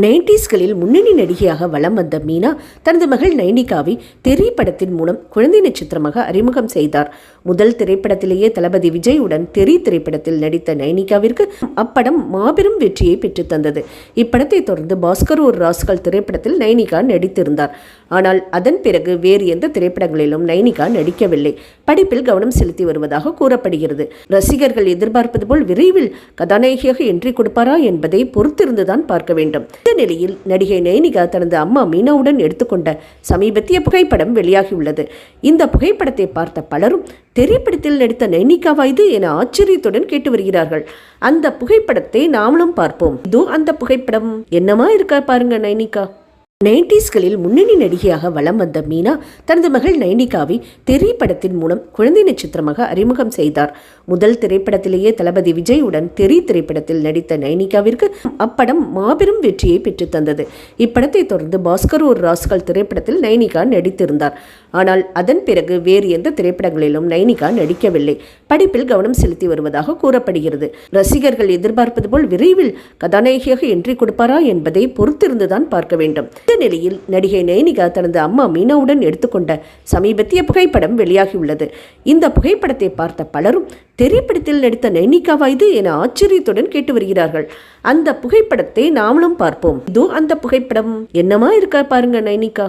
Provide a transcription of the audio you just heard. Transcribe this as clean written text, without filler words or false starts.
90ஸ்களில் முன்னணி நடிகையாக வலம் வந்த மீனா தனது மகள் நைனிகாவை தெறி படத்தின் மூலம் குழந்தை நட்சத்திரமாக அறிமுகம் செய்தார். முதல் திரைப்படத்திலேயே தளபதி விஜயுடன் தெறி திரைப்படத்தில் நடித்த நைனிகாவிற்கு அப்படம் மாபெரும் வெற்றியை பெற்றுத் தந்தது. இப்படத்தை தொடர்ந்து பாஸ்கர் ஒரு ராஸ்கல் திரைப்படத்தில் நைனிகா நடித்திருந்தார். ஆனால் அதன் பிறகு வேறு எந்த திரைப்படங்களிலும் நைனிகா நடிக்கவில்லை. படிப்பில் கவனம் செலுத்தி வருவதாக கூறப்படுகிறது. ரசிகர்கள் எதிர்பார்ப்பது போல் விரைவில் கதாநாயகியாக என்ட்ரி கொடுப்பாரா என்பதை பொறுத்திருந்துதான் பார்க்க வேண்டும். இந்த நிலையில் நடிகை நைனிகா தனது அம்மா மீனாவுடன் எடுத்துக்கொண்ட சமீபத்திய புகைப்படம் வெளியாகியுள்ளது. இந்த புகைப்படத்தை பார்த்த பலரும் திரைப்படத்தில் நடித்த நைனிகாவா இது என ஆச்சரியத்துடன் கேட்டு வருகிறார்கள். அந்த புகைப்படத்தை நாமளும் பார்ப்போம். இதோ அந்த புகைப்படம். என்னமா இருக்க பாருங்க நைனிகா. 90ஸ்களில் முன்னணி நடிகையாக வலம் வந்த மீனா தனது மகள் நைனிகாவை தெறி படத்தின் மூலம் குழந்தை நட்சத்திரமாக அறிமுகம் செய்தார். முதல் திரைப்படத்திலேயே தளபதி விஜயுடன் தெறி திரைப்படத்தில் நடித்த நைனிகாவிற்கு அப்படம் மாபெரும் வெற்றியை பெற்றுத் தந்தது. இப்படத்தை தொடர்ந்து பாஸ்கர் ஒரு ராஸ்கல் திரைப்படத்தில் நைனிகா நடித்திருந்தார். ஆனால் அதன் பிறகு வேறு எந்த திரைப்படங்களிலும் நைனிகா நடிக்கவில்லை. படிப்பில் கவனம் செலுத்தி வருவதாக கூறப்படுகிறது. ரசிகர்கள் எதிர்பார்ப்பது போல் விரைவில் கதாநாயகியாக என்ட்ரி கொடுப்பாரா என்பதை பொறுத்திருந்துதான் பார்க்க வேண்டும். இந்த நிலையில் நடிகை நைனிகா தனது அம்மா மீனாவுடன் எடுத்துக்கொண்ட சமீபத்திய புகைப்படம் வெளியாகியுள்ளது. இந்த புகைப்படத்தை பார்த்த பலரும் திரைப்படத்தில் நடித்த நைனிகாவா இது என ஆச்சரியத்துடன் கேட்டு வருகிறார்கள். அந்த புகைப்படத்தை நாமளும் பார்ப்போம். இதோ அந்த புகைப்படம். என்னமா இருக்க பாருங்க நைனிகா.